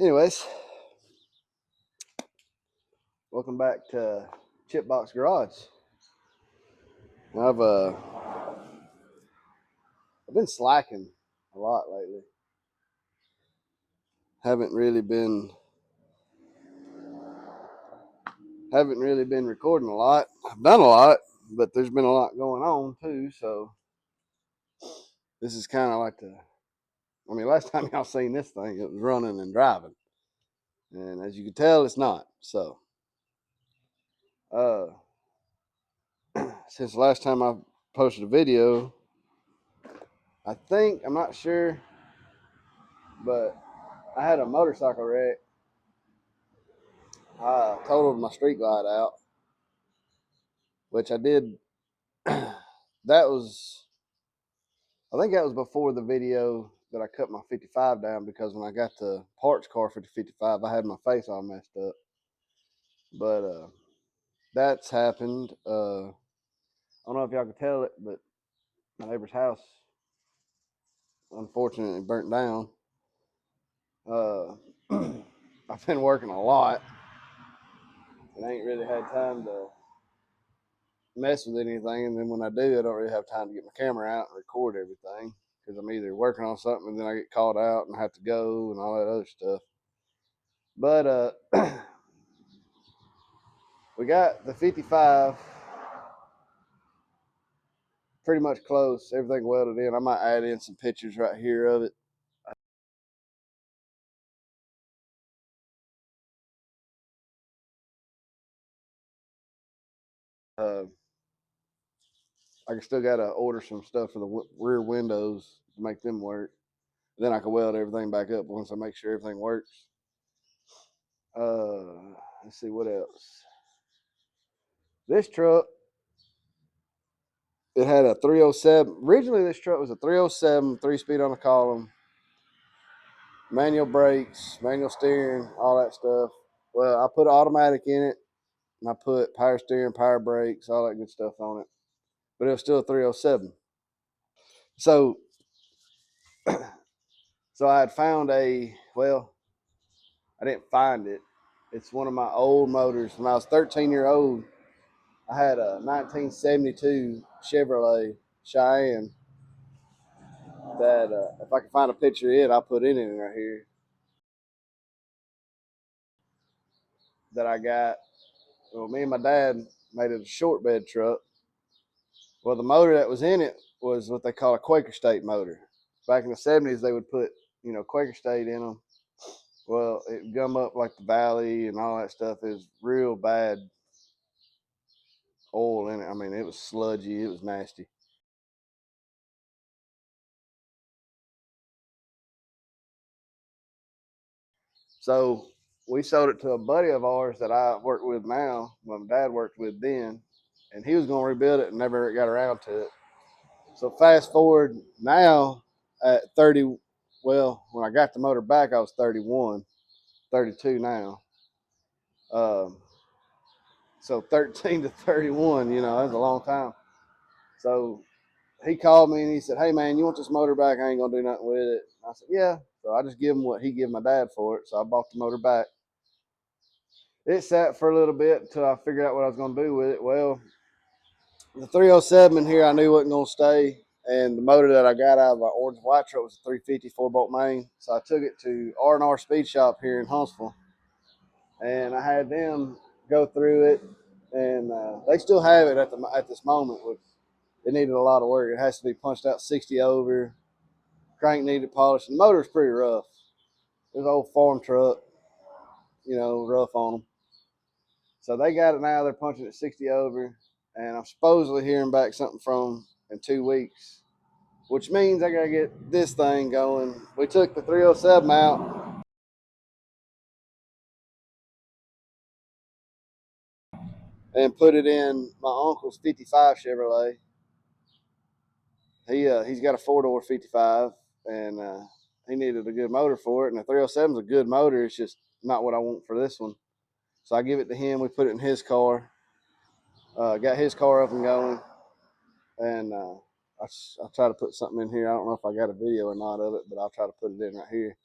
Anyways, welcome back to Chipbox Garage. I've been slacking a lot lately. Haven't really been recording a lot. I've done a lot, but there's been a lot going on too. So this is kind of like last time y'all seen this thing, it was running and driving, and as you can tell, it's not. So, uh, since the last time I posted a video, I'm not sure, but I had a motorcycle wreck. I totaled my street glide out, which I did. that was, I think that was before the video that I cut my 55 down, because when I got the parts car for the 55, I had my face all messed up. But that's happened. I don't know if y'all can tell it, but my neighbor's house unfortunately burnt down. Uh, I've been working a lot and I ain't really had time to mess with anything. And then when I do, I don't really have time to get my camera out and record everything, because I'm either working on something and then I get called out and I have to go and all that other stuff. But we got the 55 pretty much close. Everything welded in. I might add in some pictures right here of it. Uh, I still got to order some stuff for the rear windows to make them work. Then I can weld everything back up once I make sure everything works. Let's see what else. This truck, it had a 307. Originally, this truck was a 307, 3-speed on the column, manual brakes, manual steering, all that stuff. Well, I put automatic in it, and I put power steering, power brakes, all that good stuff on it. But it was still a 307. So, so I had found I didn't find it. It's one of my old motors. When I was 13-year old, I had a 1972 Chevrolet Cheyenne that, if I can find a picture of it, I'll put it in right here, that I got. Well, me and my dad made it a short bed truck. Well, the motor that was in it was what they call a Quaker State motor. Back in the 70s, they would put, Quaker State in them. Well, it would gum up like the valley and all that stuff. It was real bad oil in it. I mean, it was sludgy. It was nasty. So we sold it to a buddy of ours that I work with now. My dad worked with then, and he was going to rebuild it and never got around to it. So fast forward now at 30. Well, when I got the motor back, I was 31, 32 now. Um, so 13 to 31, that's a long time. So he called me and he said, "Hey man, you want this motor back? I ain't gonna do nothing with it." I said, "Yeah." So I just give him what he gave my dad for it. So I bought the motor back. It sat for a little bit until I figured out what I was gonna do with it. Well, the 307 in here I knew wasn't gonna stay, and the motor that I got out of my orange white truck was a 350 4-bolt main. So I took it to R&R Speed Shop here in Huntsville, and I had them go through it, and they still have it at this moment. Which it needed a lot of work. It has to be punched out 60 over. Crank needed polish. The motor's pretty rough. It was an old farm truck, rough on them. So they got it now. They're punching it 60 over, and I'm supposedly hearing back something from them in 2 weeks, which means I got to get this thing going. We took the 307 out and put it in my uncle's 55 Chevrolet. He's got a 4-door 55, and he needed a good motor for it. And the 307 is a good motor. It's just not what I want for this one. So I give it to him. We put it in his car. Got his car up and going, and I'll try to put something in here. I don't know if I got a video or not of it, but I'll try to put it in right here.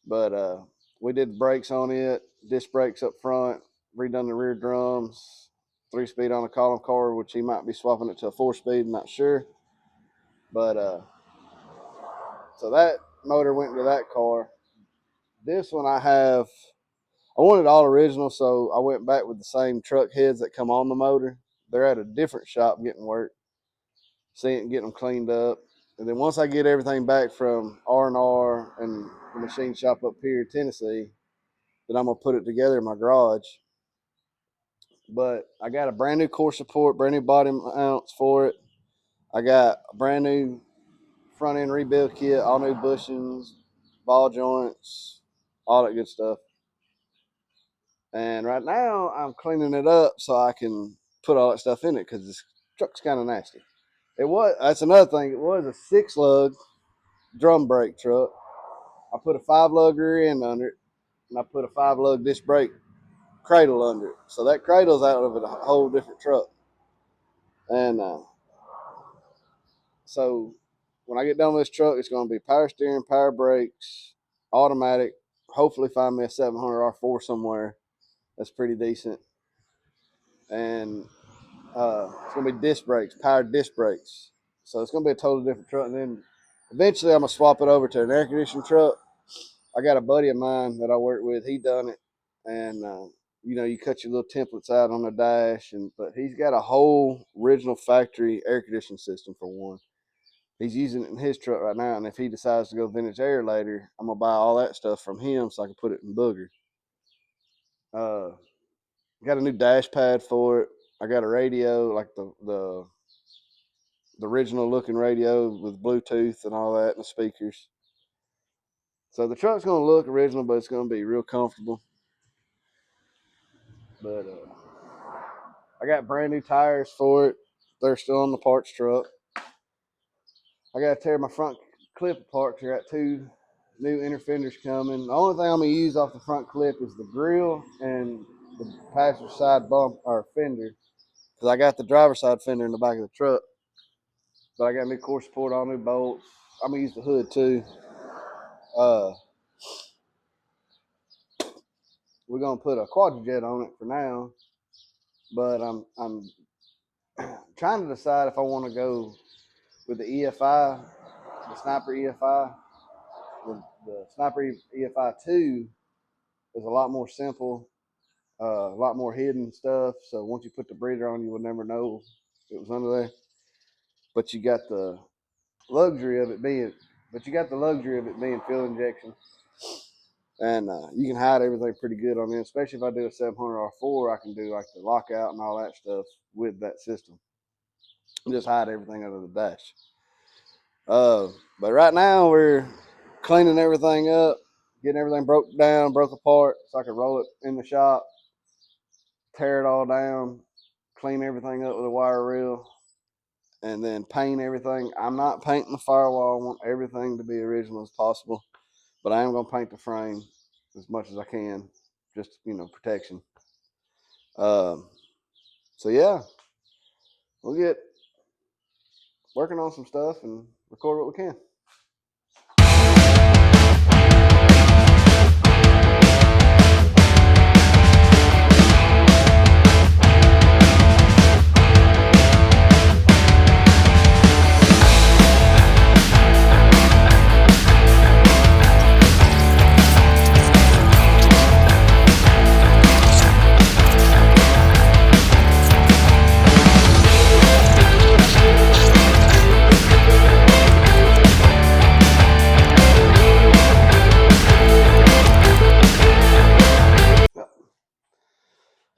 But we did brakes on it, disc brakes up front, redone the rear drums, 3-speed on the column car, which he might be swapping it to a 4-speed, not sure. But so that motor went into that car. This one I wanted all original, so I went back with the same truck heads that come on the motor. They're at a different shop getting work, getting them cleaned up. And then once I get everything back from R&R and the machine shop up here in Tennessee, then I'm going to put it together in my garage. But I got a brand new core support, brand new body mounts for it. I got a brand new front end rebuild kit, all new bushings, ball joints, all that good stuff. And right now I'm cleaning it up so I can put all that stuff in it because this truck's kind of nasty. That's another thing. It was a 6-lug drum brake truck. I put a 5-lug rear end under it, and I put a 5-lug disc brake cradle under it. So that cradle's out of a whole different truck. And so when I get done with this truck, it's going to be power steering, power brakes, automatic. Hopefully find me a 700 R4 somewhere that's pretty decent. And it's going to be disc brakes, powered disc brakes. So it's going to be a totally different truck. And then eventually I'm going to swap it over to an air conditioning truck. I got a buddy of mine that I work with. He done it. And, you cut your little templates out on the dash. But he's got a whole original factory air conditioning system for one. He's using it in his truck right now. And if he decides to go vintage air later, I'm going to buy all that stuff from him so I can put it in booger. Got a new dash pad for it. I got a radio, like the original looking radio with Bluetooth and all that and the speakers. So the truck's going to look original, but it's going to be real comfortable. But I got brand new tires for it. They're still on the parts truck. I got to tear my front clip apart because I got 2 new inner fenders coming. The only thing I'm going to use off the front clip is the grill and the passenger side bump or fender, because I got the driver's side fender in the back of the truck. But I got new core support, all new bolts. I'm going to use the hood too. We're going to put a quadrijet on it for now. But I'm trying to decide if I want to go with the EFI, the Sniper EFI. The Sniper EFI 2 is a lot more simple, a lot more hidden stuff. So once you put the breather on, you would never know it was under there. But you got the luxury of it being fuel injection. And you can hide everything pretty good on it, especially if I do a 700 R4. I can do like the lockout and all that stuff with that system. Just hide everything under the dash. But right now we're cleaning everything up, getting everything broke apart, so I can roll it in the shop, tear it all down, clean everything up with a wire reel, and then paint everything. I'm not painting the firewall. I want everything to be original as possible, but I am going to paint the frame as much as I can, just, protection. So yeah, we'll get working on some stuff and record what we can.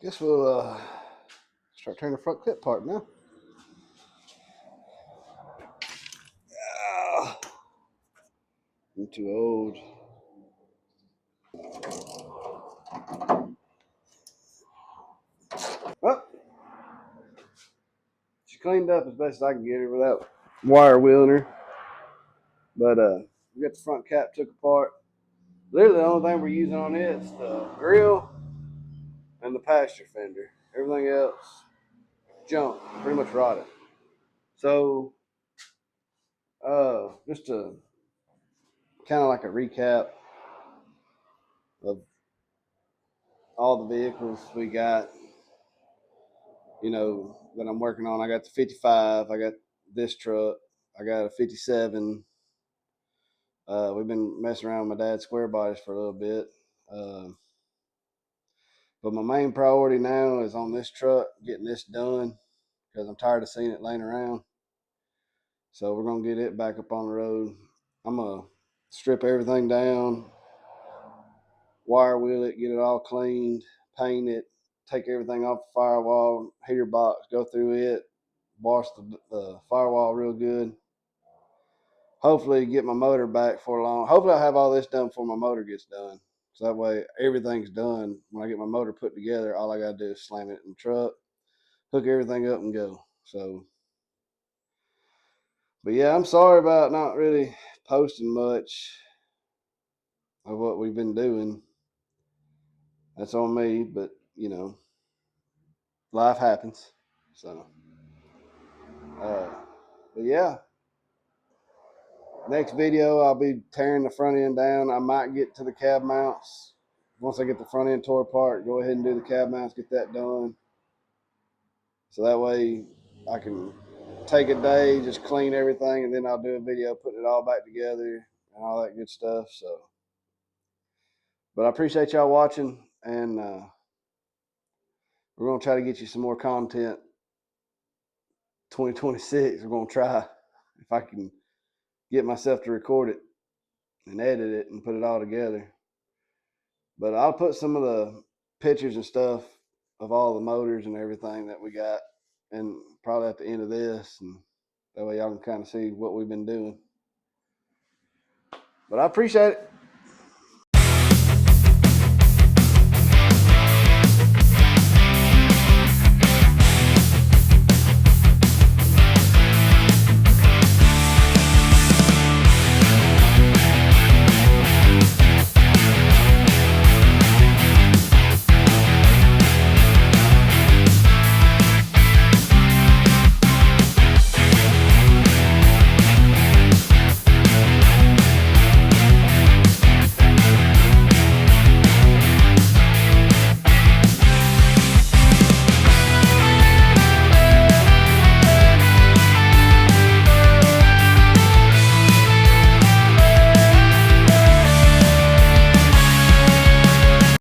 Guess we'll start turning the front clip part now. I'm too old. Well, she cleaned up as best as I can get her without wire wheeling her. But we got the front cap took apart. Literally the only thing we're using on it is the grill and the passenger fender. Everything else, junk, pretty much rotted. So, just to kind of like a recap, of all the vehicles we got, you know, that I'm working on. I got the 55, I got this truck, I got a 57. We've been messing around with my dad's square bodies for a little bit. But my main priority now is on this truck, getting this done, because I'm tired of seeing it laying around. So we're going to get it back up on the road. I'm going to strip everything down, wire wheel it, get it all cleaned, paint it, take everything off the firewall, heater box, go through it, wash the firewall real good. Hopefully get my motor back for long. Hopefully I'll have all this done before my motor gets done. So that way everything's done. When I get my motor put together, all I got to do is slam it in the truck, hook everything up and go. So, but yeah, I'm sorry about not really posting much of what we've been doing. That's on me, but you know, life happens. So, uh, but yeah, next video I'll be tearing the front end down. I might get to the cab mounts. Once I get the front end tore apart, go ahead and do the cab mounts, get that done. So that way I can take a day, just clean everything, and then I'll do a video putting it all back together and all that good stuff. So, but I appreciate y'all watching, and we're going to try to get you some more content 2026. We're going to try, if I can get myself to record it and edit it and put it all together. But I'll put some of the pictures and stuff of all the motors and everything that we got, and probably at the end of this, and that way y'all can kind of see what we've been doing. But I appreciate it.